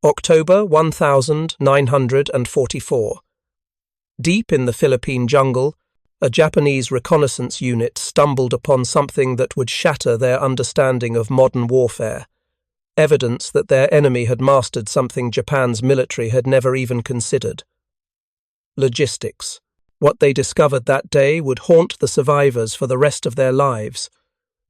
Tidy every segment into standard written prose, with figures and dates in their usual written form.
October 1944. Deep in the Philippine jungle, a Japanese reconnaissance unit stumbled upon something that would shatter their understanding of modern warfare, evidence that their enemy had mastered something Japan's military had never even considered. Logistics. What they discovered that day would haunt the survivors for the rest of their lives.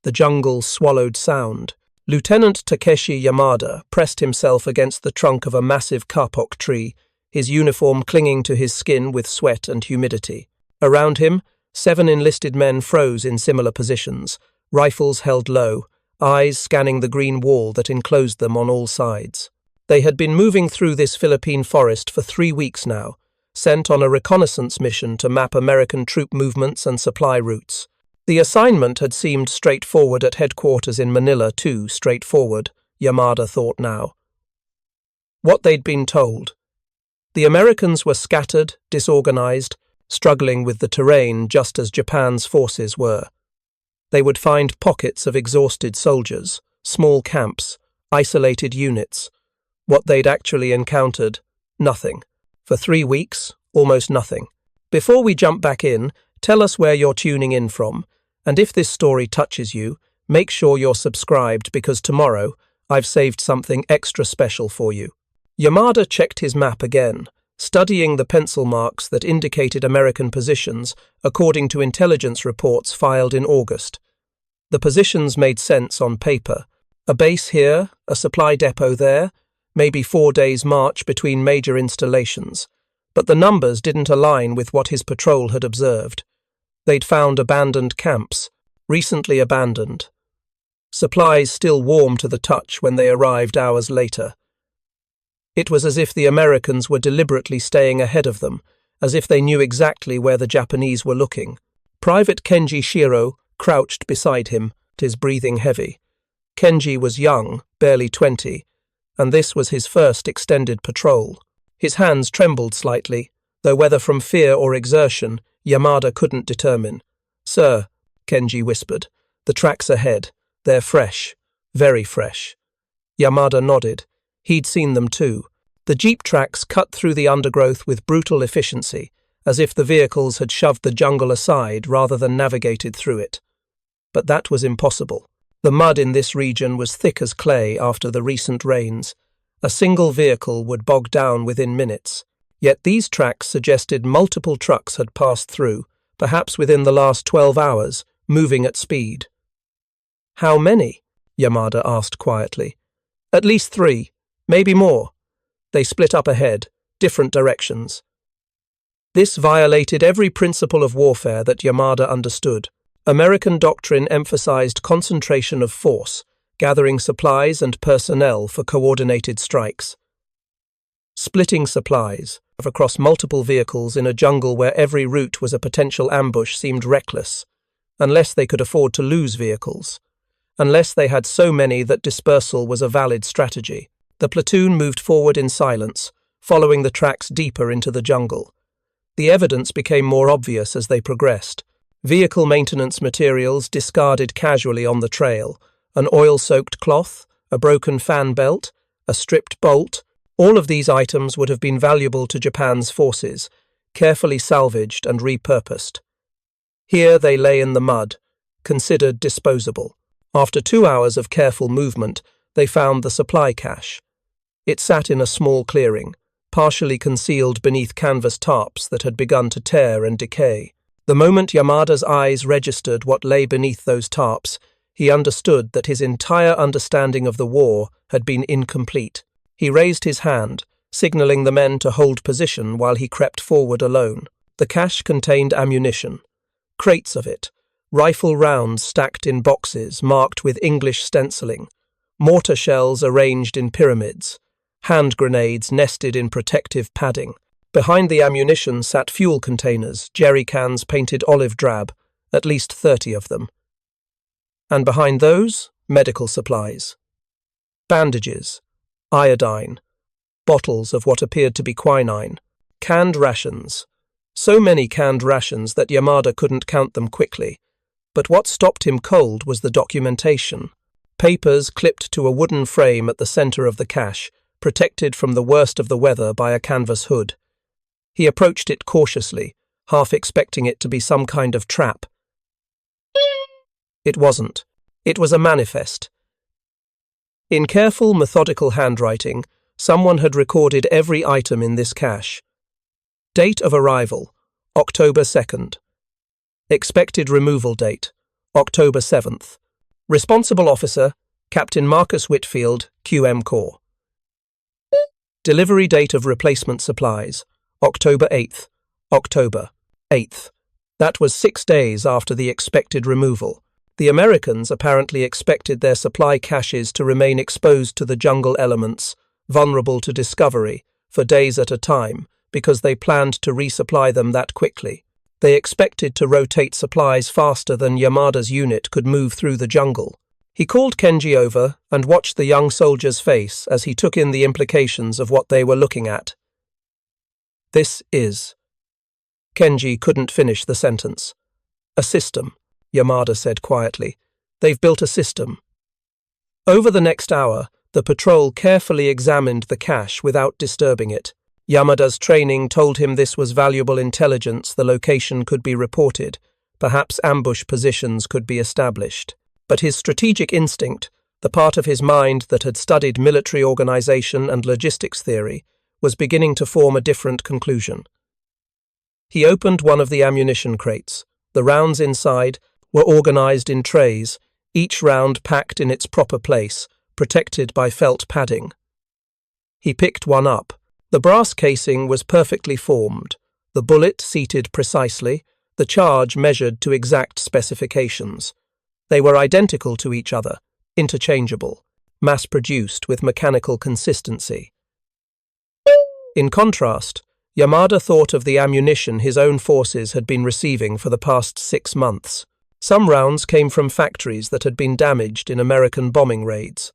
The jungle swallowed sound. Lieutenant Takeshi Yamada pressed himself against the trunk of a massive kapok tree, his uniform clinging to his skin with sweat and humidity. Around him, 7 enlisted men froze in similar positions, rifles held low, eyes scanning the green wall that enclosed them on all sides. They had been moving through this Philippine forest for 3 weeks now, sent on a reconnaissance mission to map American troop movements and supply routes. The assignment had seemed straightforward at headquarters in Manila, too straightforward, Yamada thought now. What they'd been told. The Americans were scattered, disorganized, struggling with the terrain just as Japan's forces were. They would find pockets of exhausted soldiers, small camps, isolated units. What they'd actually encountered, nothing. For 3 weeks, almost nothing. Before we jump back in, tell us where you're tuning in from. And if this story touches you, make sure you're subscribed because tomorrow I've saved something extra special for you. Yamada checked his map again, studying the pencil marks that indicated American positions according to intelligence reports filed in August. The positions made sense on paper. A base here, a supply depot there, maybe 4 days' march between major installations. But the numbers didn't align with what his patrol had observed. They'd found abandoned camps, recently abandoned. Supplies still warm to the touch when they arrived hours later. It was as if the Americans were deliberately staying ahead of them, as if they knew exactly where the Japanese were looking. Private Kenji Shiro crouched beside him, his breathing heavy. Kenji was young, barely 20, and this was his first extended patrol. His hands trembled slightly, though whether from fear or exertion, Yamada couldn't determine. "Sir," Kenji whispered, "the tracks ahead. They're fresh. Very fresh." Yamada nodded. He'd seen them too. The jeep tracks cut through the undergrowth with brutal efficiency, as if the vehicles had shoved the jungle aside rather than navigated through it. But that was impossible. The mud in this region was thick as clay after the recent rains. A single vehicle would bog down within minutes. Yet these tracks suggested multiple trucks had passed through, perhaps within the last 12 hours, moving at speed. "How many?" Yamada asked quietly. "At least 3, maybe more." They split up ahead, different directions. This violated every principle of warfare that Yamada understood. American doctrine emphasized concentration of force, gathering supplies and personnel for coordinated strikes. Splitting supplies across multiple vehicles in a jungle where every route was a potential ambush seemed reckless, unless they could afford to lose vehicles, unless they had so many that dispersal was a valid strategy. The platoon moved forward in silence, following the tracks deeper into the jungle. The evidence became more obvious as they progressed. Vehicle maintenance materials discarded casually on the trail, an oil-soaked cloth, a broken fan belt, a stripped bolt. All of these items would have been valuable to Japan's forces, carefully salvaged and repurposed. Here they lay in the mud, considered disposable. After 2 hours of careful movement, they found the supply cache. It sat in a small clearing, partially concealed beneath canvas tarps that had begun to tear and decay. The moment Yamada's eyes registered what lay beneath those tarps, he understood that his entire understanding of the war had been incomplete. He raised his hand, signaling the men to hold position while he crept forward alone. The cache contained ammunition. Crates of it, rifle rounds stacked in boxes marked with English stenciling, mortar shells arranged in pyramids, hand grenades nested in protective padding. Behind the ammunition sat fuel containers, jerry cans painted olive drab, at least 30 of them. And behind those, medical supplies. Bandages, iodine, bottles of what appeared to be quinine, canned rations. So many canned rations that Yamada couldn't count them quickly. But what stopped him cold was the documentation. Papers clipped to a wooden frame at the center of the cache, protected from the worst of the weather by a canvas hood. He approached it cautiously, half expecting it to be some kind of trap. It wasn't. It was a manifest. In careful, methodical handwriting, someone had recorded every item in this cache. Date of arrival, October 2nd. Expected removal date, October 7th. Responsible officer, Captain Marcus Whitfield, QM Corps. Delivery date of replacement supplies, October 8th. October 8th. That was 6 days after the expected removal. The Americans apparently expected their supply caches to remain exposed to the jungle elements, vulnerable to discovery, for days at a time, because they planned to resupply them that quickly. They expected to rotate supplies faster than Yamada's unit could move through the jungle. He called Kenji over and watched the young soldier's face as he took in the implications of what they were looking at. This is... Kenji couldn't finish the sentence. A system, Yamada said quietly. They've built a system. Over the next hour, the patrol carefully examined the cache without disturbing it. Yamada's training told him this was valuable intelligence. The location could be reported. Perhaps ambush positions could be established. But his strategic instinct, the part of his mind that had studied military organization and logistics theory, was beginning to form a different conclusion. He opened one of the ammunition crates. The rounds inside were organized in trays, each round packed in its proper place, protected by felt padding. He picked one up. The brass casing was perfectly formed, the bullet seated precisely, the charge measured to exact specifications. They were identical to each other, interchangeable, mass-produced with mechanical consistency. In contrast, Yamada thought of the ammunition his own forces had been receiving for the past 6 months. Some rounds came from factories that had been damaged in American bombing raids.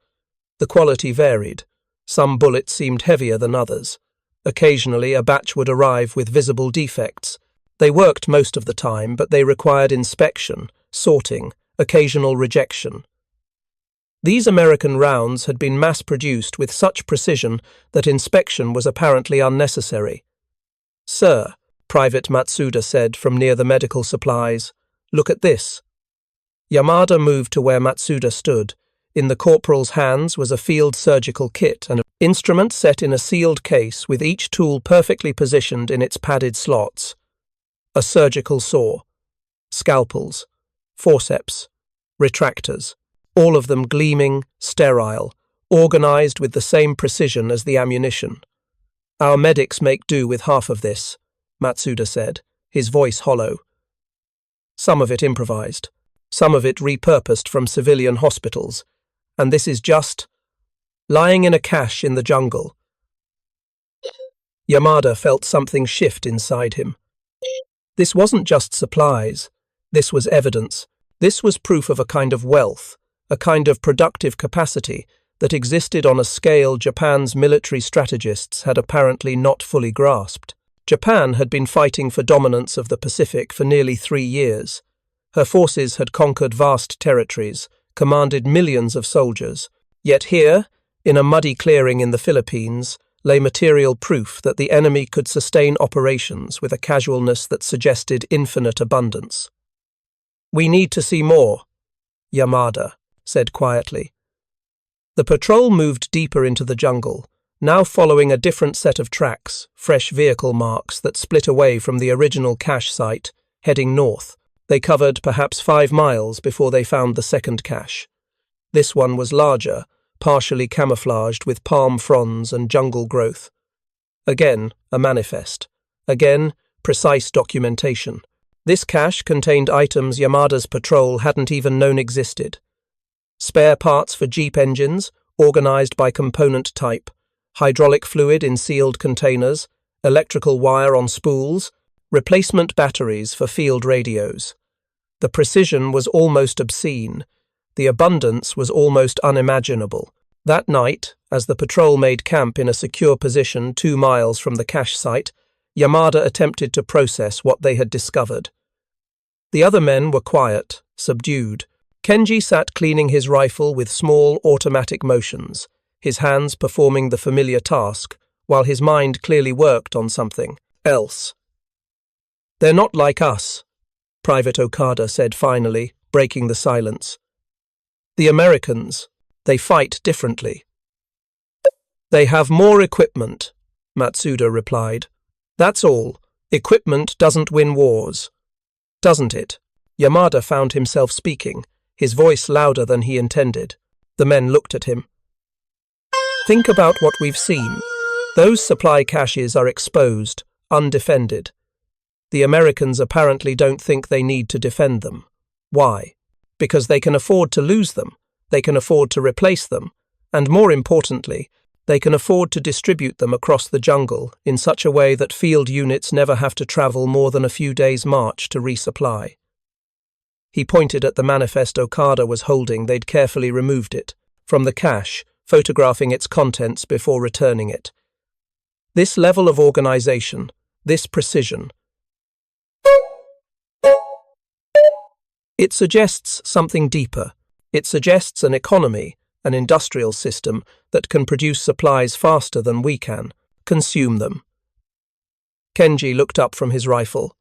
The quality varied. Some bullets seemed heavier than others. Occasionally, a batch would arrive with visible defects. They worked most of the time, but they required inspection, sorting, occasional rejection. These American rounds had been mass-produced with such precision that inspection was apparently unnecessary. "Sir," Private Matsuda said from near the medical supplies, "look at this." Yamada moved to where Matsuda stood. In the corporal's hands was a field surgical kit and an instrument set in a sealed case with each tool perfectly positioned in its padded slots. A surgical saw, scalpels, forceps, retractors, all of them gleaming, sterile, organized with the same precision as the ammunition. "Our medics make do with half of this," Matsuda said, his voice hollow. "Some of it improvised, some of it repurposed from civilian hospitals, and this is just lying in a cache in the jungle." Yamada felt something shift inside him. This wasn't just supplies. This was evidence. This was proof of a kind of wealth, a kind of productive capacity that existed on a scale Japan's military strategists had apparently not fully grasped. Japan had been fighting for dominance of the Pacific for nearly 3 years. Her forces had conquered vast territories, commanded millions of soldiers. Yet here, in a muddy clearing in the Philippines, lay material proof that the enemy could sustain operations with a casualness that suggested infinite abundance. "We need to see more," Yamada said quietly. The patrol moved deeper into the jungle, now following a different set of tracks, fresh vehicle marks that split away from the original cache site, heading north. They covered perhaps 5 miles before they found the second cache. This one was larger, partially camouflaged with palm fronds and jungle growth. Again, a manifest. Again, precise documentation. This cache contained items Yamada's patrol hadn't even known existed. Spare parts for Jeep engines, organized by component type, hydraulic fluid in sealed containers, electrical wire on spools, replacement batteries for field radios. The precision was almost obscene. The abundance was almost unimaginable. That night, as the patrol made camp in a secure position 2 miles from the cache site, Yamada attempted to process what they had discovered. The other men were quiet, subdued. Kenji sat cleaning his rifle with small automatic motions, his hands performing the familiar task, while his mind clearly worked on something else. "They're not like us," Private Okada said finally, breaking the silence. "The Americans, they fight differently." "They have more equipment," Matsuda replied. "That's all. Equipment doesn't win wars." "Doesn't it?" Yamada found himself speaking, his voice louder than he intended. The men looked at him. "Think about what we've seen. Those supply caches are exposed, undefended. The Americans apparently don't think they need to defend them. Why? Because they can afford to lose them, they can afford to replace them, and more importantly, they can afford to distribute them across the jungle in such a way that field units never have to travel more than a few days' march to resupply." He pointed at the manifest Okada was holding. They'd carefully removed it from the cache, photographing its contents before returning it. This level of organization, this precision, it suggests something deeper. It suggests an economy, an industrial system that can produce supplies faster than we can, consume them. Kenji looked up from his rifle.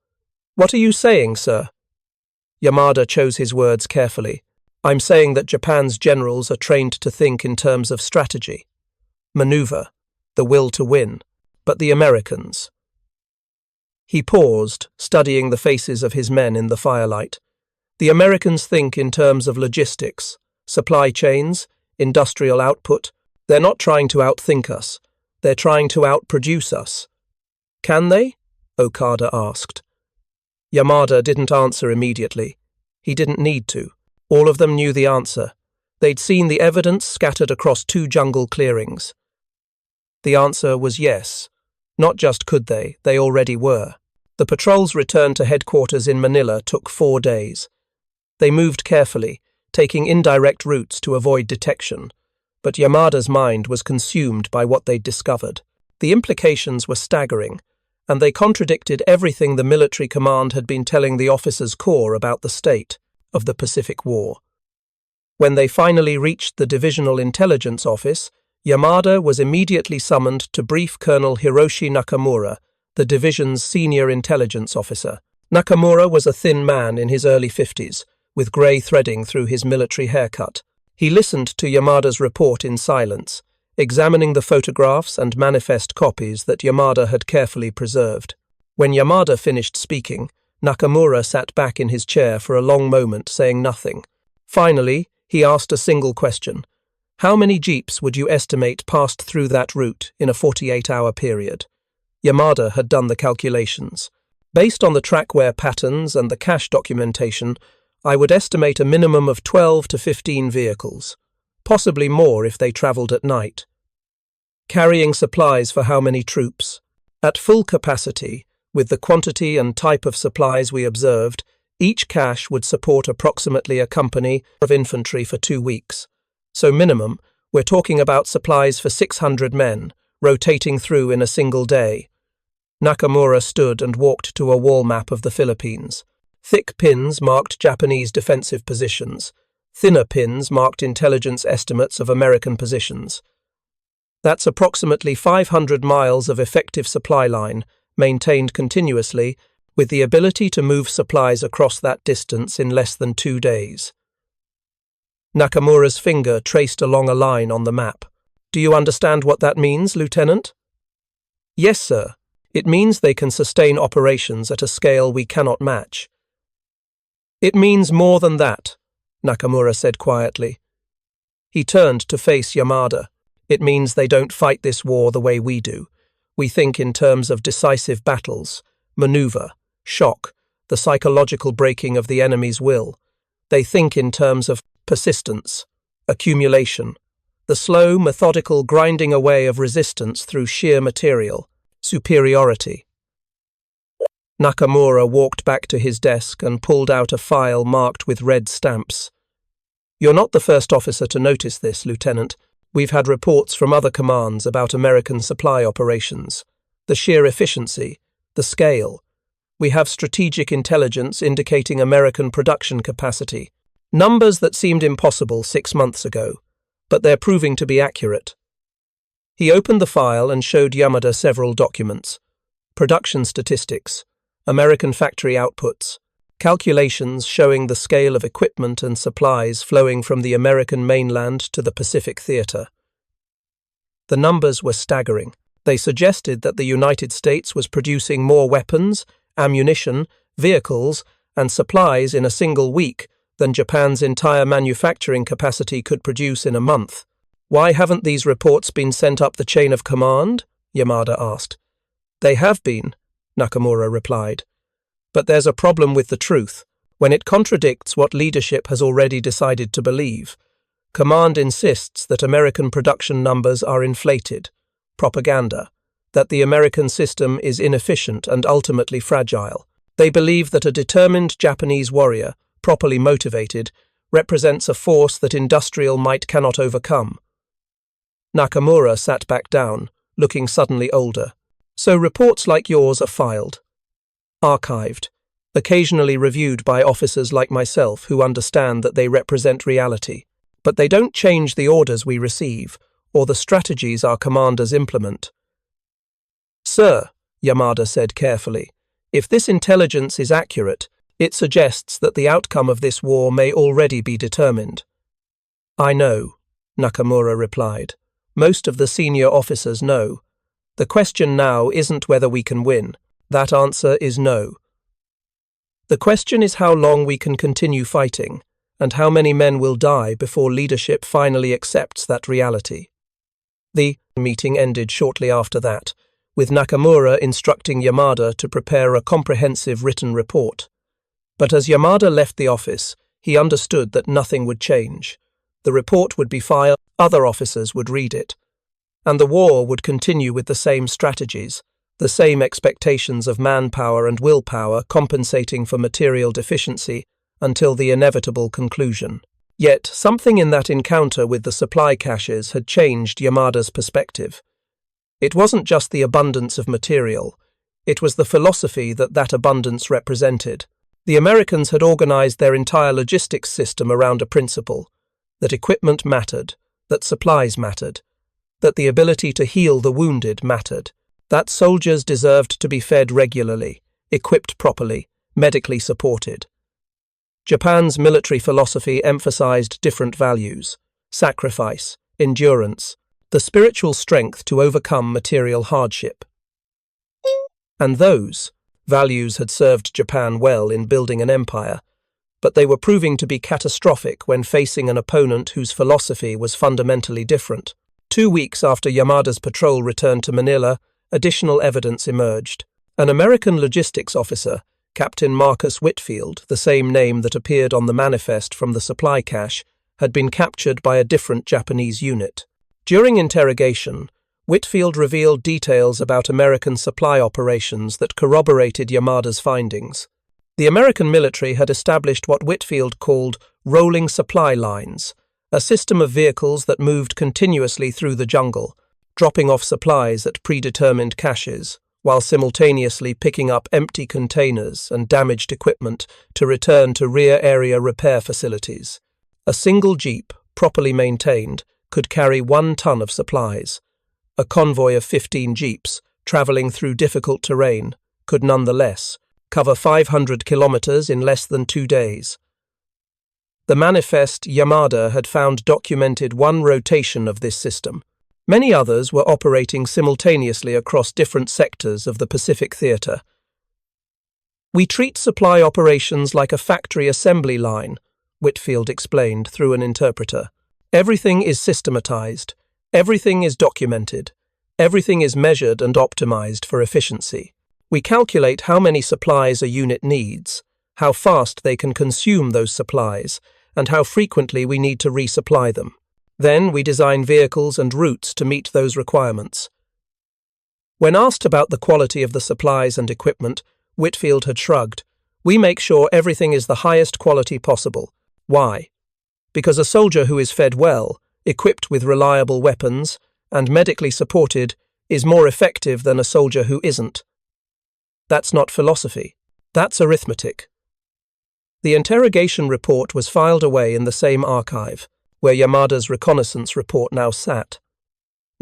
"What are you saying, sir?" Yamada chose his words carefully. "I'm saying that Japan's generals are trained to think in terms of strategy, maneuver, the will to win, but the Americans." He paused, studying the faces of his men in the firelight. "The Americans think in terms of logistics, supply chains, industrial output. They're not trying to outthink us. They're trying to outproduce us." "Can they?" Okada asked. Yamada didn't answer immediately. He didn't need to. All of them knew the answer. They'd seen the evidence scattered across 2 jungle clearings. The answer was yes. Not just could they already were. The patrol's return to headquarters in Manila took 4 days. They moved carefully, taking indirect routes to avoid detection, but Yamada's mind was consumed by what they'd discovered. The implications were staggering, and they contradicted everything the military command had been telling the officers' corps about the state of the Pacific War. When they finally reached the Divisional Intelligence Office, Yamada was immediately summoned to brief Colonel Hiroshi Nakamura, the division's senior intelligence officer. Nakamura was a thin man in his early 50s, with grey threading through his military haircut. He listened to Yamada's report in silence, examining the photographs and manifest copies that Yamada had carefully preserved. When Yamada finished speaking, Nakamura sat back in his chair for a long moment, saying nothing. Finally, he asked a single question. "How many jeeps would you estimate passed through that route in a 48-hour period?" Yamada had done the calculations. "Based on the trackwear patterns and the cache documentation, I would estimate a minimum of 12 to 15 vehicles, possibly more if they travelled at night." "Carrying supplies for how many troops?" "At full capacity, with the quantity and type of supplies we observed, each cache would support approximately a company of infantry for 2 weeks. So minimum, we're talking about supplies for 600 men, rotating through in a single day." Nakamura stood and walked to a wall map of the Philippines. Thick pins marked Japanese defensive positions. Thinner pins marked intelligence estimates of American positions. "That's approximately 500 miles of effective supply line, maintained continuously, with the ability to move supplies across that distance in less than 2 days." Nakamura's finger traced along a line on the map. "Do you understand what that means, Lieutenant?" "Yes, sir. It means they can sustain operations at a scale we cannot match." "It means more than that," Nakamura said quietly. He turned to face Yamada. "It means they don't fight this war the way we do. We think in terms of decisive battles, maneuver, shock, the psychological breaking of the enemy's will. They think in terms of persistence, accumulation, the slow, methodical grinding away of resistance through sheer material, superiority." Nakamura walked back to his desk and pulled out a file marked with red stamps. "You're not the first officer to notice this, Lieutenant. We've had reports from other commands about American supply operations. The sheer efficiency, the scale. We have strategic intelligence indicating American production capacity. Numbers that seemed impossible 6 months ago, but they're proving to be accurate. He opened the file and showed Yamada several documents. Production statistics, American factory outputs, calculations showing the scale of equipment and supplies flowing from the American mainland to the Pacific theater. The numbers were staggering. They suggested that the United States was producing more weapons, ammunition, vehicles, and supplies in a single week than Japan's entire manufacturing capacity could produce in a month. "Why haven't these reports been sent up the chain of command?" Yamada asked. "They have been," Nakamura replied. "But there's a problem with the truth, when it contradicts what leadership has already decided to believe. Command insists that American production numbers are inflated, propaganda, that the American system is inefficient and ultimately fragile. They believe that a determined Japanese warrior, properly motivated, represents a force that industrial might cannot overcome." Nakamura sat back down, looking suddenly older. "So reports like yours are filed, archived, occasionally reviewed by officers like myself who understand that they represent reality. But they don't change the orders we receive, or the strategies our commanders implement." "Sir," Yamada said carefully, "if this intelligence is accurate, it suggests that the outcome of this war may already be determined." "I know," Nakamura replied. "Most of the senior officers know. The question now isn't whether we can win. That answer is no. The question is how long we can continue fighting, and how many men will die before leadership finally accepts that reality." The meeting ended shortly after that, with Nakamura instructing Yamada to prepare a comprehensive written report. But as Yamada left the office, he understood that nothing would change. The report would be filed, other officers would read it, and the war would continue with the same strategies, the same expectations of manpower and willpower compensating for material deficiency until the inevitable conclusion. Yet something in that encounter with the supply caches had changed Yamada's perspective. It wasn't just the abundance of material, it was the philosophy that that abundance represented. The Americans had organized their entire logistics system around a principle: that equipment mattered, that supplies mattered, that the ability to heal the wounded mattered, that soldiers deserved to be fed regularly, equipped properly, medically supported. Japan's military philosophy emphasized different values: sacrifice, endurance, the spiritual strength to overcome material hardship. And those values had served Japan well in building an empire, but they were proving to be catastrophic when facing an opponent whose philosophy was fundamentally different. 2 weeks after Yamada's patrol returned to Manila, additional evidence emerged. An American logistics officer, Captain Marcus Whitfield, the same name that appeared on the manifest from the supply cache, had been captured by a different Japanese unit. During interrogation, Whitfield revealed details about American supply operations that corroborated Yamada's findings. The American military had established what Whitfield called rolling supply lines, a system of vehicles that moved continuously through the jungle, dropping off supplies at predetermined caches, while simultaneously picking up empty containers and damaged equipment to return to rear area repair facilities. A single jeep, properly maintained, could carry 1 ton of supplies. A convoy of 15 jeeps, traveling through difficult terrain, could nonetheless cover 500 kilometers in less than 2 days. The manifest Yamada had found documented 1 rotation of this system. Many others were operating simultaneously across different sectors of the Pacific theater. "We treat supply operations like a factory assembly line," Whitfield explained through an interpreter. "Everything is systematized, everything is documented, everything is measured and optimized for efficiency. We calculate how many supplies a unit needs, how fast they can consume those supplies, and how frequently we need to resupply them. Then we design vehicles and routes to meet those requirements." When asked about the quality of the supplies and equipment, Whitfield had shrugged. "We make sure everything is the highest quality possible. Why? Because a soldier who is fed well, equipped with reliable weapons, and medically supported is more effective than a soldier who isn't. That's not philosophy. That's arithmetic." The interrogation report was filed away in the same archive, where Yamada's reconnaissance report now sat.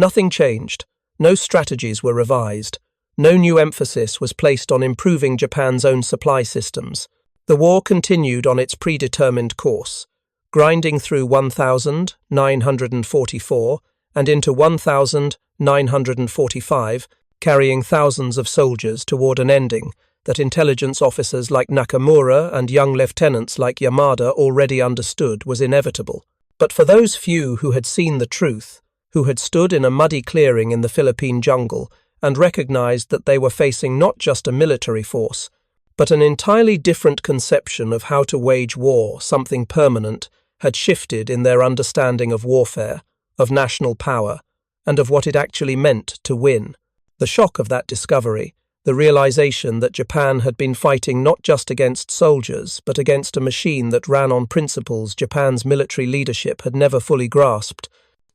Nothing changed. No strategies were revised. No new emphasis was placed on improving Japan's own supply systems. The war continued on its predetermined course, grinding through 1944 and into 1945, carrying thousands of soldiers toward an ending that intelligence officers like Nakamura and young lieutenants like Yamada already understood was inevitable. But for those few who had seen the truth, who had stood in a muddy clearing in the Philippine jungle and recognized that they were facing not just a military force, but an entirely different conception of how to wage war, something permanent, had shifted in their understanding of warfare, of national power, and of what it actually meant to win. The shock of that discovery, the realization that Japan had been fighting not just against soldiers, but against a machine that ran on principles Japan's military leadership had never fully grasped,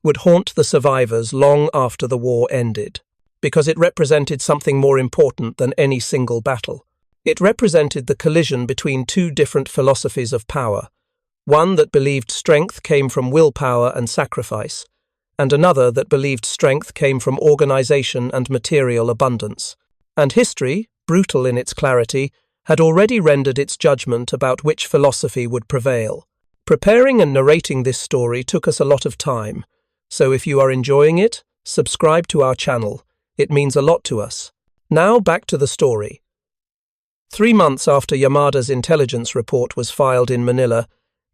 would haunt the survivors long after the war ended, because it represented something more important than any single battle. It represented the collision between two different philosophies of power, one that believed strength came from willpower and sacrifice, and another that believed strength came from organization and material abundance. And history, brutal in its clarity, had already rendered its judgment about which philosophy would prevail. Preparing and narrating this story took us a lot of time, so if you are enjoying it, subscribe to our channel. It means a lot to us. Now back to the story. 3 months after Yamada's intelligence report was filed in Manila,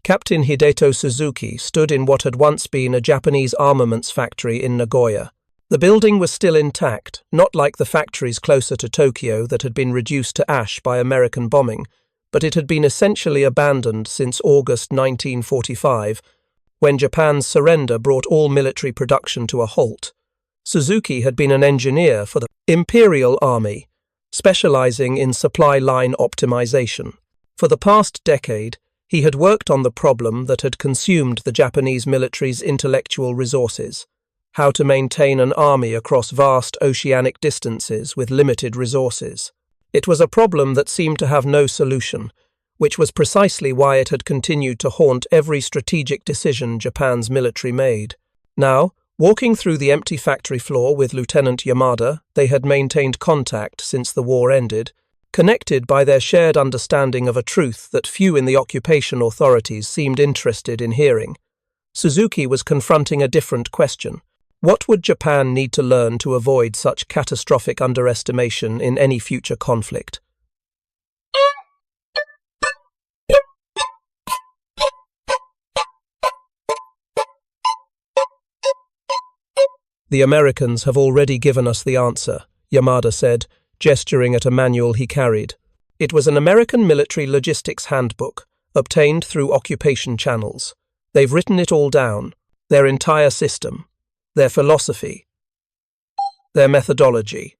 Captain Hideto Suzuki stood in what had once been a Japanese armaments factory in Nagoya. The building was still intact, not like the factories closer to Tokyo that had been reduced to ash by American bombing, but it had been essentially abandoned since August 1945, when Japan's surrender brought all military production to a halt. Suzuki had been an engineer for the Imperial Army, specializing in supply line optimization. For the past decade, he had worked on the problem that had consumed the Japanese military's intellectual resources: how to maintain an army across vast oceanic distances with limited resources. It was a problem that seemed to have no solution, which was precisely why it had continued to haunt every strategic decision Japan's military made. Now, walking through the empty factory floor with Lieutenant Yamada, they had maintained contact since the war ended, connected by their shared understanding of a truth that few in the occupation authorities seemed interested in hearing. Suzuki was confronting a different question. What would Japan need to learn to avoid such catastrophic underestimation in any future conflict? The Americans have already given us the answer, Yamada said, gesturing at a manual he carried. It was an American military logistics handbook, obtained through occupation channels. They've written it all down, their entire system, their philosophy, their methodology.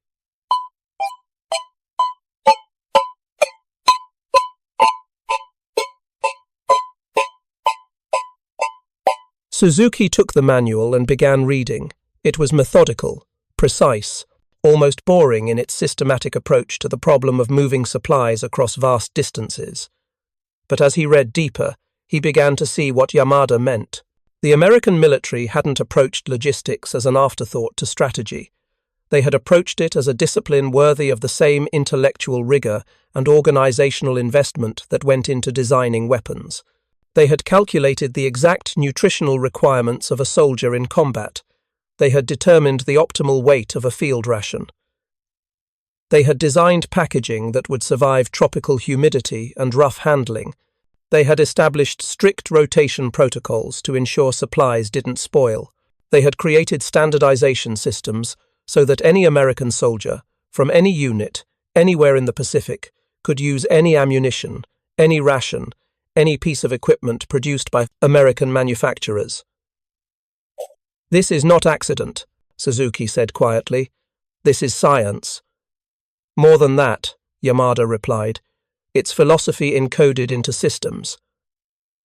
Suzuki took the manual and began reading. It was methodical, precise, almost boring in its systematic approach to the problem of moving supplies across vast distances. But as he read deeper, he began to see what Yamada meant. The American military hadn't approached logistics as an afterthought to strategy. They had approached it as a discipline worthy of the same intellectual rigor and organizational investment that went into designing weapons. They had calculated the exact nutritional requirements of a soldier in combat. They had determined the optimal weight of a field ration. They had designed packaging that would survive tropical humidity and rough handling. They had established strict rotation protocols to ensure supplies didn't spoil. They had created standardization systems so that any American soldier, from any unit, anywhere in the Pacific, could use any ammunition, any ration, any piece of equipment produced by American manufacturers. "This is not accident," Suzuki said quietly. "This is science." "More than that," Yamada replied. "It's philosophy encoded into systems."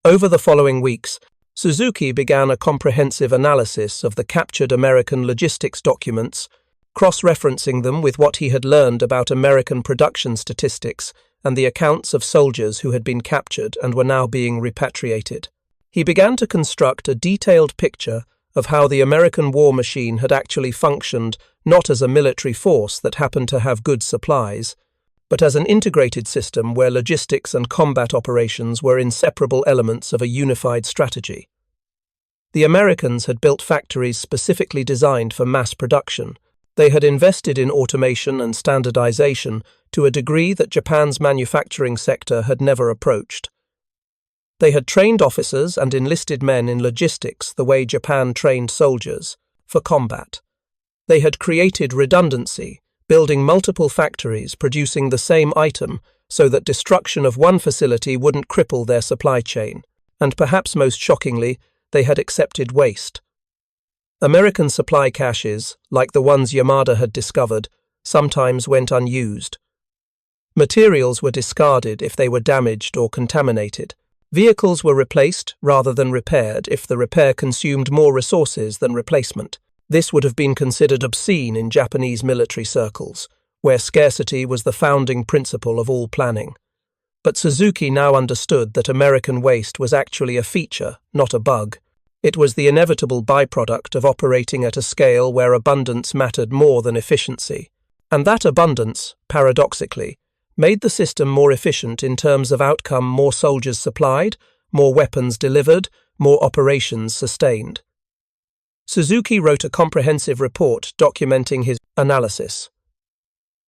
Over the following weeks, Suzuki began a comprehensive analysis of the captured American logistics documents, cross-referencing them with what he had learned about American production statistics and the accounts of soldiers who had been captured and were now being repatriated. He began to construct a detailed picture of how the American war machine had actually functioned not as a military force that happened to have good supplies, but as an integrated system where logistics and combat operations were inseparable elements of a unified strategy. The Americans had built factories specifically designed for mass production. They had invested in automation and standardization to a degree that Japan's manufacturing sector had never approached. They had trained officers and enlisted men in logistics the way Japan trained soldiers, for combat. They had created redundancy, building multiple factories producing the same item so that destruction of one facility wouldn't cripple their supply chain, and perhaps most shockingly, they had accepted waste. American supply caches, like the ones Yamada had discovered, sometimes went unused. Materials were discarded if they were damaged or contaminated. Vehicles were replaced rather than repaired if the repair consumed more resources than replacement. This would have been considered obscene in Japanese military circles, where scarcity was the founding principle of all planning. But Suzuki now understood that American waste was actually a feature, not a bug. It was the inevitable byproduct of operating at a scale where abundance mattered more than efficiency. And that abundance, paradoxically, made the system more efficient in terms of outcome: more soldiers supplied, more weapons delivered, more operations sustained. Suzuki wrote a comprehensive report documenting his analysis.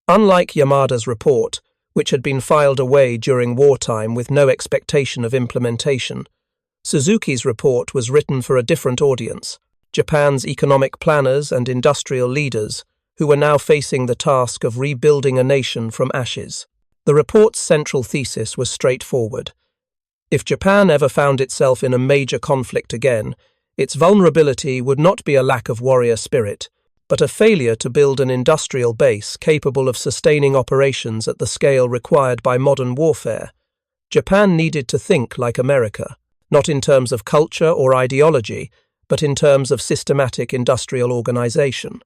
Unlike Yamada's report, which had been filed away during wartime with no expectation of implementation, Suzuki's report was written for a different audience, Japan's economic planners and industrial leaders, who were now facing the task of rebuilding a nation from ashes. The report's central thesis was straightforward. If Japan ever found itself in a major conflict again, its vulnerability would not be a lack of warrior spirit, but a failure to build an industrial base capable of sustaining operations at the scale required by modern warfare. Japan needed to think like America, not in terms of culture or ideology, but in terms of systematic industrial organization.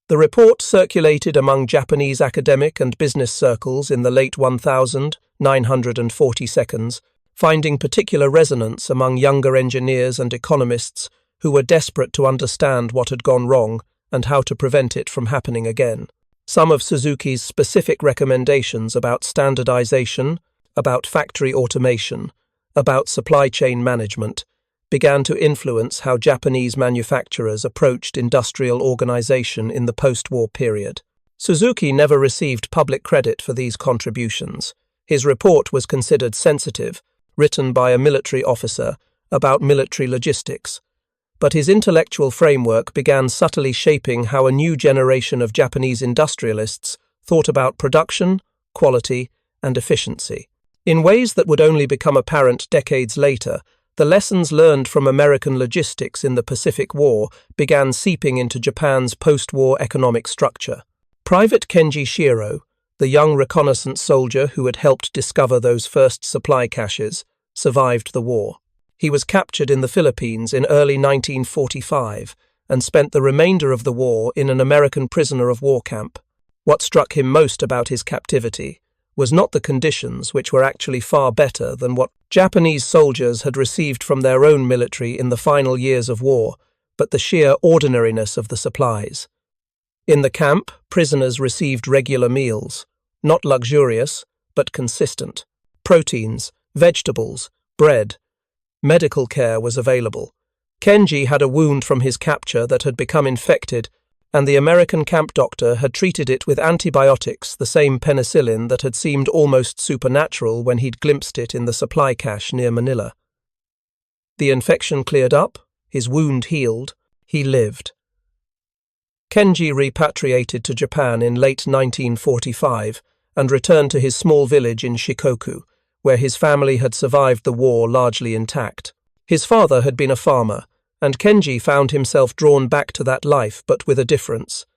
The report circulated among Japanese academic and business circles in the late 1942, finding particular resonance among younger engineers and economists who were desperate to understand what had gone wrong and how to prevent it from happening again. Some of Suzuki's specific recommendations about standardization, about factory automation, about supply chain management, began to influence how Japanese manufacturers approached industrial organization in the post-war period. Suzuki never received public credit for these contributions. His report was considered sensitive, written by a military officer about military logistics, but his intellectual framework began subtly shaping how a new generation of Japanese industrialists thought about production, quality, and efficiency. In ways that would only become apparent decades later, the lessons learned from American logistics in the Pacific War began seeping into Japan's post-war economic structure. Private Kenji Shiro, the young reconnaissance soldier who had helped discover those first supply caches, survived the war. He was captured in the Philippines in early 1945 and spent the remainder of the war in an American prisoner of war camp. What struck him most about his captivity was not the conditions, which were actually far better than what Japanese soldiers had received from their own military in the final years of war, but the sheer ordinariness of the supplies. In the camp, prisoners received regular meals, not luxurious, but consistent. Proteins, vegetables, bread. Medical care was available. Kenji had a wound from his capture that had become infected, and the American camp doctor had treated it with antibiotics, the same penicillin that had seemed almost supernatural when he'd glimpsed it in the supply cache near Manila. The infection cleared up, his wound healed, he lived. Kenji repatriated to Japan in late 1945 and returned to his small village in Shikoku, where his family had survived the war largely intact. His father had been a farmer, and Kenji found himself drawn back to that life, but with a difference.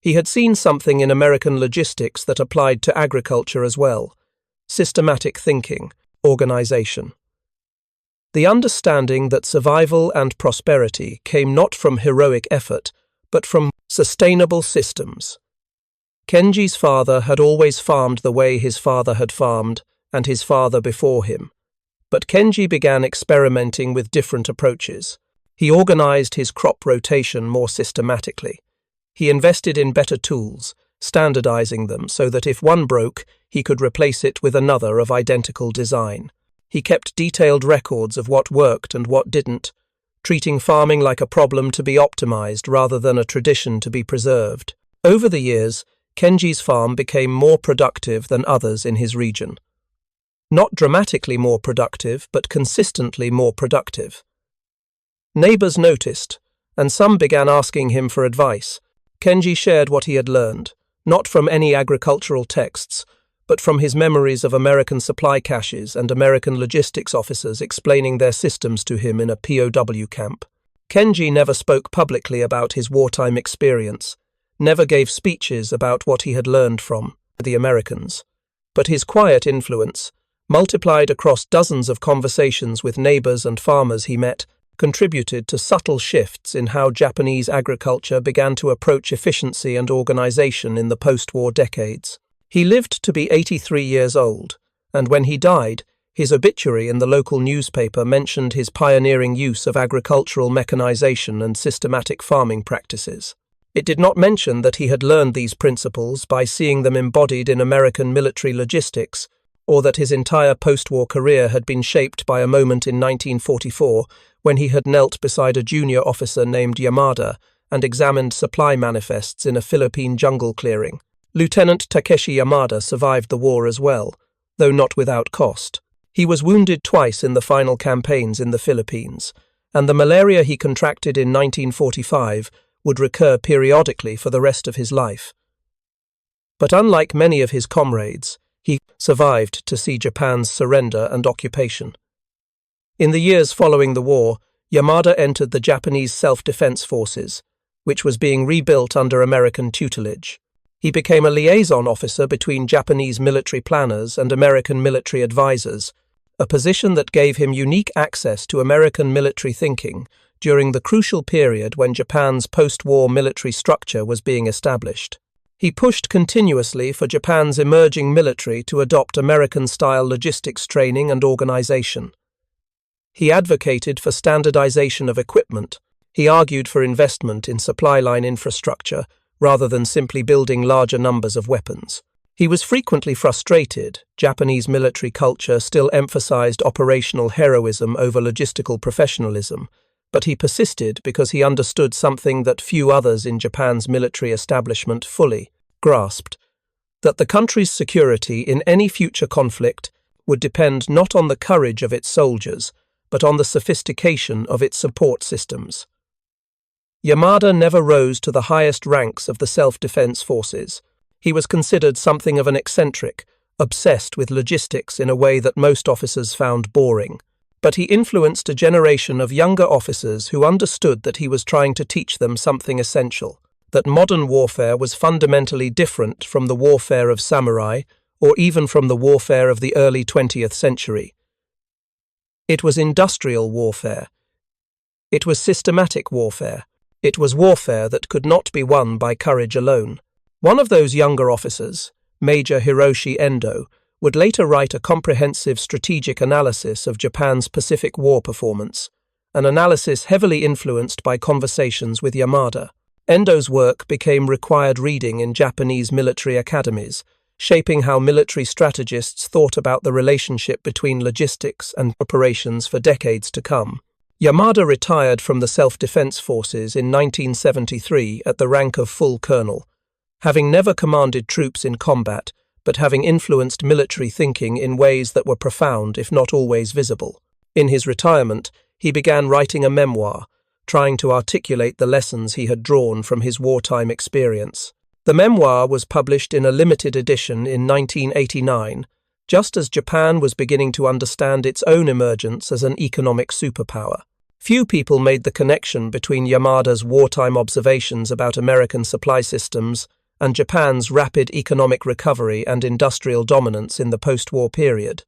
He had seen something in American logistics that applied to agriculture as well: systematic thinking, organization. The understanding that survival and prosperity came not from heroic effort, but from sustainable systems. Kenji's father had always farmed the way his father had farmed, and his father before him. But Kenji began experimenting with different approaches. He organized his crop rotation more systematically. He invested in better tools, standardizing them so that if one broke, he could replace it with another of identical design. He kept detailed records of what worked and what didn't, treating farming like a problem to be optimized rather than a tradition to be preserved. Over the years, Kenji's farm became more productive than others in his region. Not dramatically more productive, but consistently more productive. Neighbors noticed, and some began asking him for advice. Kenji shared what he had learned, not from any agricultural texts, but from his memories of American supply caches and American logistics officers explaining their systems to him in a POW camp. Kenji never spoke publicly about his wartime experience, never gave speeches about what he had learned from the Americans, but his quiet influence, multiplied across dozens of conversations with neighbors and farmers he met, contributed to subtle shifts in how Japanese agriculture began to approach efficiency and organization in the post-war decades. He lived to be 83 years old, and when he died, his obituary in the local newspaper mentioned his pioneering use of agricultural mechanization and systematic farming practices. It did not mention that he had learned these principles by seeing them embodied in American military logistics, or that his entire post-war career had been shaped by a moment in 1944 when he had knelt beside a junior officer named Yamada and examined supply manifests in a Philippine jungle clearing. Lieutenant Takeshi Yamada survived the war as well, though not without cost. He was wounded twice in the final campaigns in the Philippines, and the malaria he contracted in 1945 would recur periodically for the rest of his life. But unlike many of his comrades, he survived to see Japan's surrender and occupation. In the years following the war, Yamada entered the Japanese Self-Defense Forces, which was being rebuilt under American tutelage. He became a liaison officer between Japanese military planners and American military advisors, a position that gave him unique access to American military thinking during the crucial period when Japan's post-war military structure was being established. He pushed continuously for Japan's emerging military to adopt American-style logistics training and organization. He advocated for standardization of equipment. He argued for investment in supply line infrastructure rather than simply building larger numbers of weapons. He was frequently frustrated. Japanese military culture still emphasized operational heroism over logistical professionalism, but he persisted because he understood something that few others in Japan's military establishment fully grasped, that the country's security in any future conflict would depend not on the courage of its soldiers, but on the sophistication of its support systems. Yamada never rose to the highest ranks of the self-defense forces. He was considered something of an eccentric, obsessed with logistics in a way that most officers found boring. But he influenced a generation of younger officers who understood that he was trying to teach them something essential, that modern warfare was fundamentally different from the warfare of samurai or even from the warfare of the early 20th century. It was industrial warfare. It was systematic warfare. It was warfare that could not be won by courage alone. One of those younger officers, Major Hiroshi Endo, would later write a comprehensive strategic analysis of Japan's Pacific War performance, an analysis heavily influenced by conversations with Yamada. Endo's work became required reading in Japanese military academies, shaping how military strategists thought about the relationship between logistics and operations for decades to come. Yamada retired from the self-defense forces in 1973 at the rank of full colonel, having never commanded troops in combat, but having influenced military thinking in ways that were profound if not always visible. In his retirement, he began writing a memoir, trying to articulate the lessons he had drawn from his wartime experience. The memoir was published in a limited edition in 1989, just as Japan was beginning to understand its own emergence as an economic superpower. Few people made the connection between Yamada's wartime observations about American supply systems and Japan's rapid economic recovery and industrial dominance in the post-war period.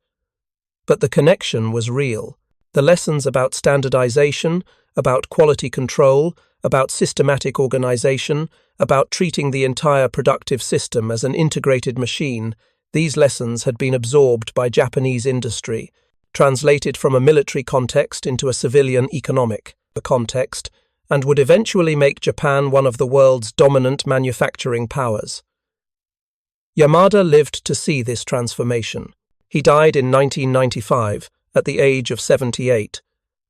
But the connection was real. The lessons about standardization, about quality control, about systematic organization, about treating the entire productive system as an integrated machine, these lessons had been absorbed by Japanese industry, translated from a military context into a civilian economic. the context and would eventually make Japan one of the world's dominant manufacturing powers. Yamada lived to see this transformation. He died in 1995 at the age of 78,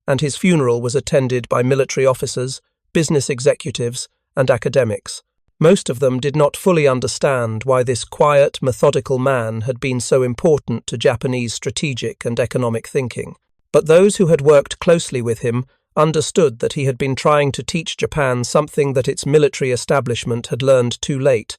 and his funeral was attended by military officers, business executives, and academics. Most of them did not fully understand why this quiet, methodical man had been so important to Japanese strategic and economic thinking. But those who had worked closely with him understood that he had been trying to teach Japan something that its military establishment had learned too late,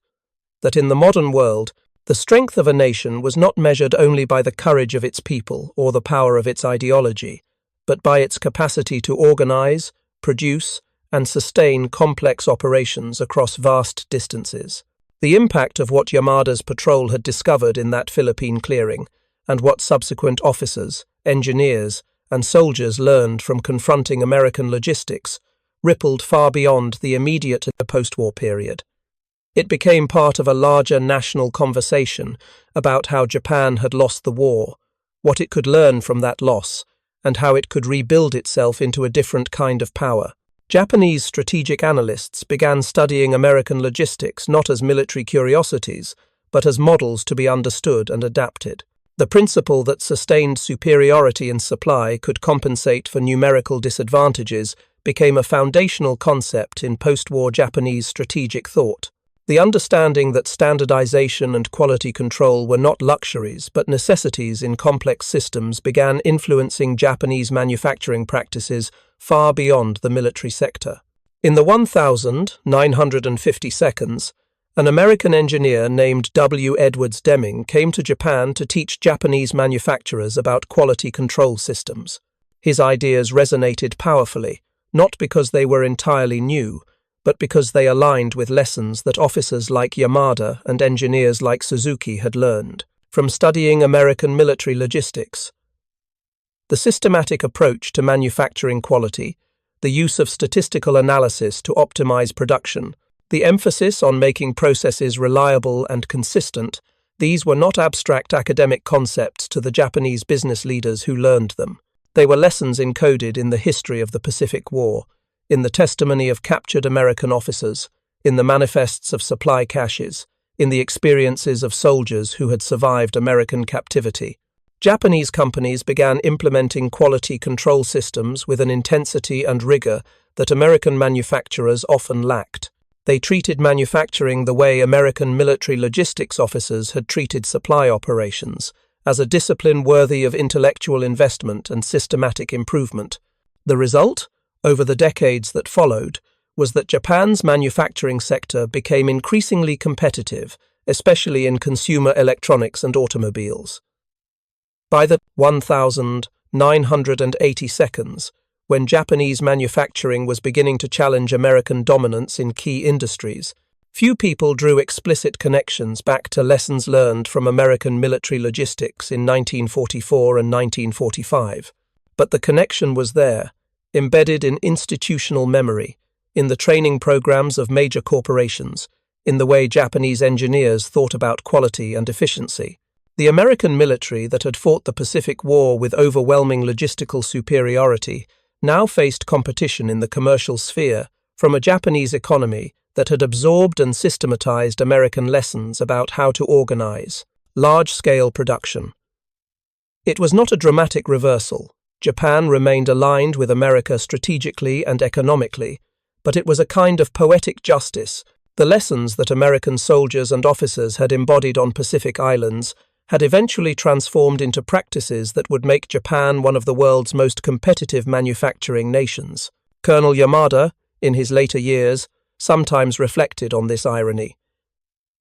that in the modern world, the strength of a nation was not measured only by the courage of its people or the power of its ideology, but by its capacity to organize, produce, and sustain complex operations across vast distances. The impact of what Yamada's patrol had discovered in that Philippine clearing, and what subsequent officers, engineers, and soldiers learned from confronting American logistics, rippled far beyond the immediate post-war period. It became part of a larger national conversation about how Japan had lost the war, what it could learn from that loss, and how it could rebuild itself into a different kind of power. Japanese strategic analysts began studying American logistics not as military curiosities, but as models to be understood and adapted. The principle that sustained superiority in supply could compensate for numerical disadvantages became a foundational concept in post-war Japanese strategic thought. The understanding that standardization and quality control were not luxuries but necessities in complex systems began influencing Japanese manufacturing practices far beyond the military sector. In the 1950s, an American engineer named W. Edwards Deming came to Japan to teach Japanese manufacturers about quality control systems. His ideas resonated powerfully, not because they were entirely new, but because they aligned with lessons that officers like Yamada and engineers like Suzuki had learned from studying American military logistics. The systematic approach to manufacturing quality, the use of statistical analysis to optimize production, the emphasis on making processes reliable and consistent, these were not abstract academic concepts to the Japanese business leaders who learned them. They were lessons encoded in the history of the Pacific War, in the testimony of captured American officers, in the manifests of supply caches, in the experiences of soldiers who had survived American captivity. Japanese companies began implementing quality control systems with an intensity and rigor that American manufacturers often lacked. They treated manufacturing the way American military logistics officers had treated supply operations, as a discipline worthy of intellectual investment and systematic improvement. The result, over the decades that followed, was that Japan's manufacturing sector became increasingly competitive, especially in consumer electronics and automobiles. By the 1980s, when Japanese manufacturing was beginning to challenge American dominance in key industries, few people drew explicit connections back to lessons learned from American military logistics in 1944 and 1945. But the connection was there, embedded in institutional memory, in the training programs of major corporations, in the way Japanese engineers thought about quality and efficiency. The American military that had fought the Pacific War with overwhelming logistical superiority now faced competition in the commercial sphere from a Japanese economy that had absorbed and systematized American lessons about how to organize large-scale production. It was not a dramatic reversal. Japan remained aligned with America strategically and economically, but it was a kind of poetic justice. The lessons that American soldiers and officers had embodied on Pacific Islands had eventually transformed into practices that would make Japan one of the world's most competitive manufacturing nations. Colonel Yamada, in his later years, sometimes reflected on this irony.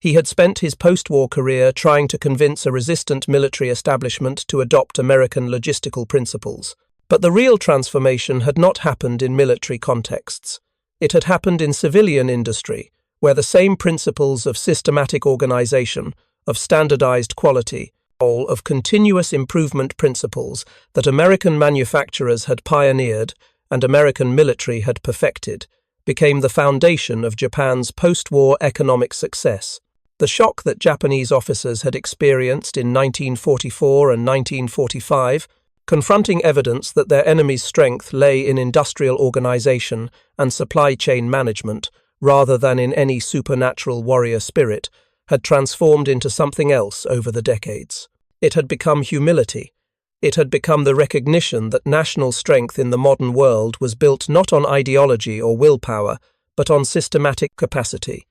He had spent his post-war career trying to convince a resistant military establishment to adopt American logistical principles. But the real transformation had not happened in military contexts. It had happened in civilian industry, where the same principles of systematic organization, of standardized quality, of continuous improvement principles that American manufacturers had pioneered and American military had perfected, became the foundation of Japan's post-war economic success. The shock that Japanese officers had experienced in 1944 and 1945 confronting evidence that their enemy's strength lay in industrial organization and supply chain management rather than in any supernatural warrior spirit, had transformed into something else over the decades. It had become humility. It had become the recognition that national strength in the modern world was built not on ideology or willpower, but on systematic capacity.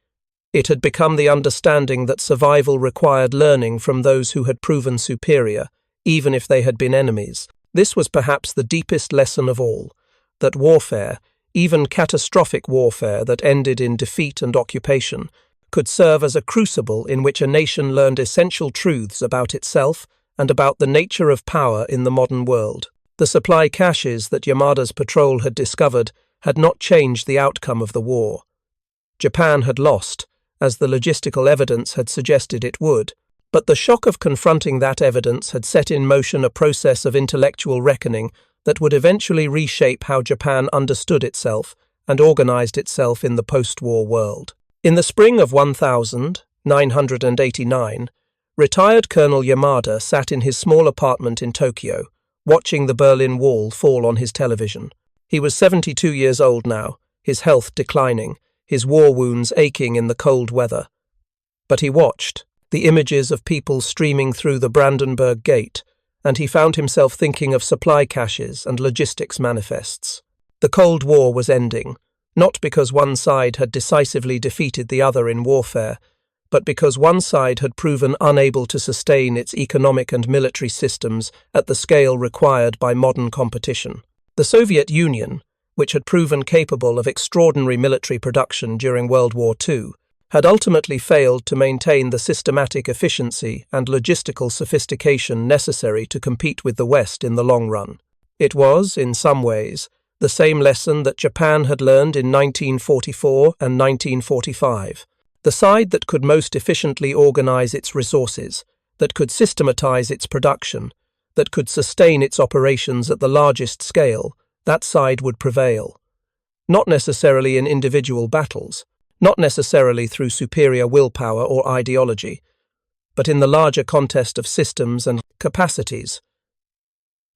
It had become the understanding that survival required learning from those who had proven superior, even if they had been enemies. This was perhaps the deepest lesson of all, that warfare, even catastrophic warfare that ended in defeat and occupation, could serve as a crucible in which a nation learned essential truths about itself and about the nature of power in the modern world. The supply caches that Yamada's patrol had discovered had not changed the outcome of the war. Japan had lost, as the logistical evidence had suggested it would, but the shock of confronting that evidence had set in motion a process of intellectual reckoning that would eventually reshape how Japan understood itself and organized itself in the post-war world. In the spring of 1989, retired Colonel Yamada sat in his small apartment in Tokyo, watching the Berlin Wall fall on his television. He was 72 years old now, his health declining, his war wounds aching in the cold weather. But he watched, the images of people streaming through the Brandenburg Gate, and he found himself thinking of supply caches and logistics manifests. The Cold War was ending, not because one side had decisively defeated the other in warfare, but because one side had proven unable to sustain its economic and military systems at the scale required by modern competition. The Soviet Union, which had proven capable of extraordinary military production during World War II, had ultimately failed to maintain the systematic efficiency and logistical sophistication necessary to compete with the West in the long run. It was, in some ways, the same lesson that Japan had learned in 1944 and 1945. The side that could most efficiently organize its resources, that could systematize its production, that could sustain its operations at the largest scale, that side would prevail. Not necessarily in individual battles, not necessarily through superior willpower or ideology, but in the larger contest of systems and capacities.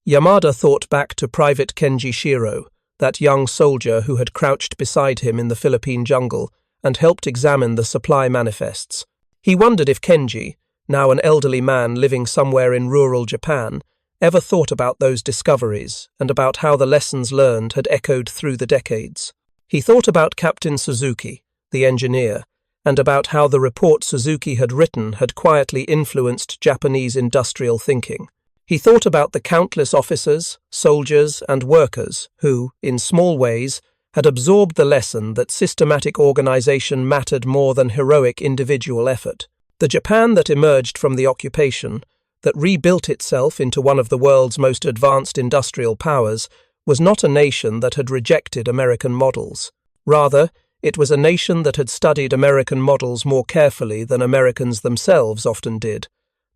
Yamada thought back to Private Kenji Shiro, that young soldier who had crouched beside him in the Philippine jungle and helped examine the supply manifests. He wondered if Kenji, now an elderly man living somewhere in rural Japan, ever thought about those discoveries and about how the lessons learned had echoed through the decades. He thought about Captain Suzuki, the engineer, and about how the report Suzuki had written had quietly influenced Japanese industrial thinking. He thought about the countless officers, soldiers, and workers who, in small ways, had absorbed the lesson that systematic organization mattered more than heroic individual effort. The Japan that emerged from the occupation, that rebuilt itself into one of the world's most advanced industrial powers, was not a nation that had rejected American models. Rather, it was a nation that had studied American models more carefully than Americans themselves often did,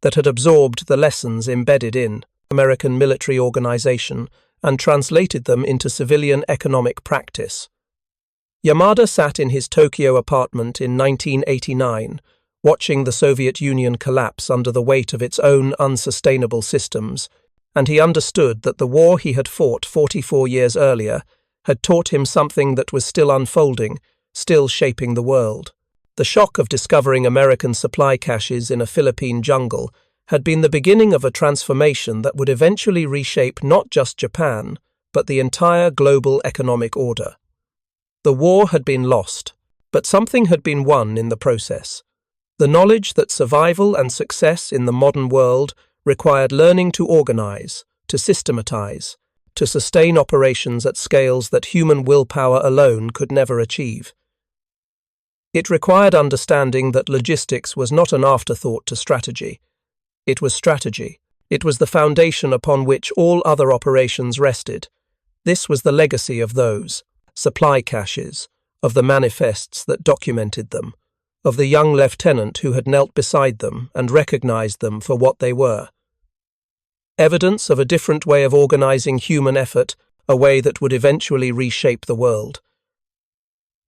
that had absorbed the lessons embedded in American military organization and translated them into civilian economic practice. Yamada sat in his Tokyo apartment in 1989, watching the Soviet Union collapse under the weight of its own unsustainable systems, and he understood that the war he had fought 44 years earlier had taught him something that was still unfolding, still shaping the world. The shock of discovering American supply caches in a Philippine jungle had been the beginning of a transformation that would eventually reshape not just Japan, but the entire global economic order. The war had been lost, but something had been won in the process. The knowledge that survival and success in the modern world required learning to organize, to systematize, to sustain operations at scales that human willpower alone could never achieve. It required understanding that logistics was not an afterthought to strategy. It was strategy. It was the foundation upon which all other operations rested. This was the legacy of those supply caches, of the manifests that documented them, of the young lieutenant who had knelt beside them and recognized them for what they were. Evidence of a different way of organizing human effort, a way that would eventually reshape the world.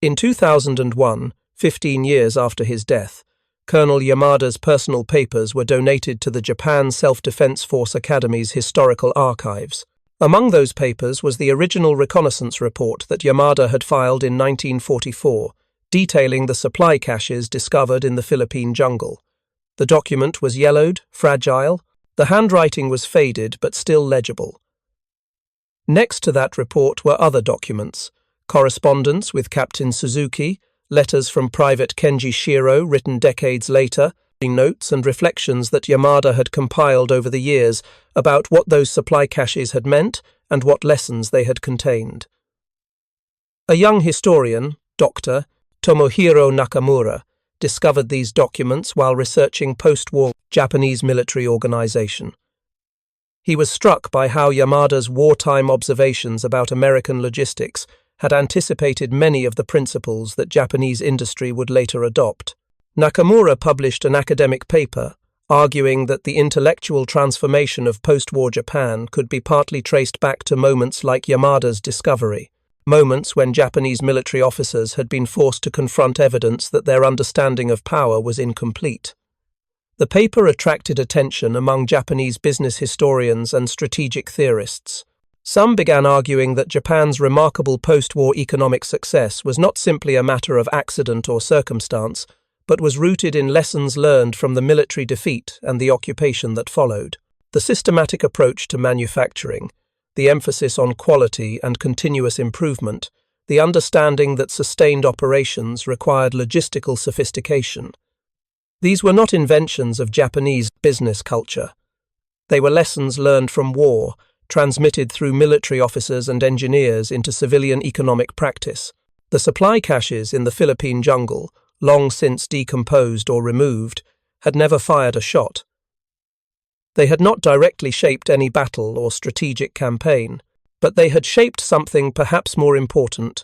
In 2001, 15 years after his death, Colonel Yamada's personal papers were donated to the Japan Self-Defense Force Academy's historical archives. Among those papers was the original reconnaissance report that Yamada had filed in 1944, detailing the supply caches discovered in the Philippine jungle. The document was yellowed, fragile. The handwriting was faded but still legible. Next to that report were other documents: correspondence with Captain Suzuki, letters from Private Kenji Shiro written decades later, notes and reflections that Yamada had compiled over the years about what those supply caches had meant and what lessons they had contained. A young historian, Dr. Tomohiro Nakamura, discovered these documents while researching post-war Japanese military organization. He was struck by how Yamada's wartime observations about American logistics had anticipated many of the principles that Japanese industry would later adopt. Nakamura published an academic paper arguing that the intellectual transformation of post-war Japan could be partly traced back to moments like Yamada's discovery, moments when Japanese military officers had been forced to confront evidence that their understanding of power was incomplete. The paper attracted attention among Japanese business historians and strategic theorists. Some began arguing that Japan's remarkable post-war economic success was not simply a matter of accident or circumstance, but was rooted in lessons learned from the military defeat and the occupation that followed. The systematic approach to manufacturing, the emphasis on quality and continuous improvement, the understanding that sustained operations required logistical sophistication. These were not inventions of Japanese business culture. They were lessons learned from war, transmitted through military officers and engineers into civilian economic practice. The supply caches in the Philippine jungle, long since decomposed or removed, had never fired a shot. They had not directly shaped any battle or strategic campaign, but they had shaped something perhaps more important: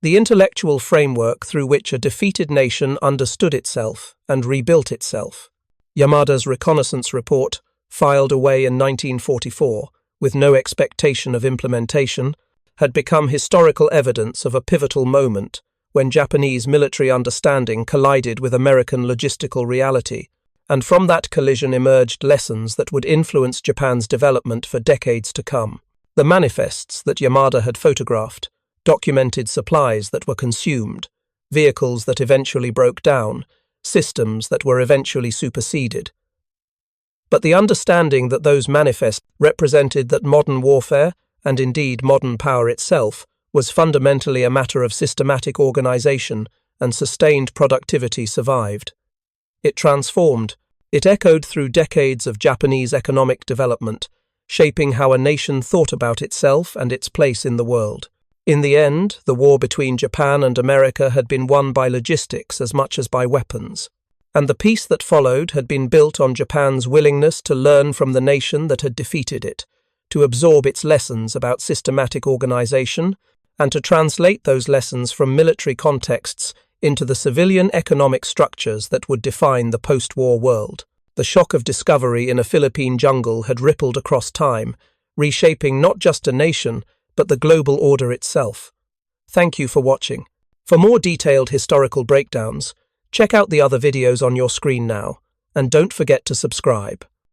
the intellectual framework through which a defeated nation understood itself and rebuilt itself. Yamada's reconnaissance report, filed away in 1944, with no expectation of implementation, had become historical evidence of a pivotal moment when Japanese military understanding collided with American logistical reality, and from that collision emerged lessons that would influence Japan's development for decades to come. The manifests that Yamada had photographed documented supplies that were consumed, vehicles that eventually broke down, systems that were eventually superseded. But the understanding that those manifests represented that modern warfare, and indeed modern power itself, was fundamentally a matter of systematic organization and sustained productivity survived. It transformed. It echoed through decades of Japanese economic development, shaping how a nation thought about itself and its place in the world. In the end, the war between Japan and America had been won by logistics as much as by weapons, and the peace that followed had been built on Japan's willingness to learn from the nation that had defeated it, to absorb its lessons about systematic organization, and to translate those lessons from military contexts into the civilian economic structures that would define the post-war world. The shock of discovery in a Philippine jungle had rippled across time, reshaping not just a nation, but the global order itself. Thank you for watching. For more detailed historical breakdowns, check out the other videos on your screen now, and don't forget to subscribe.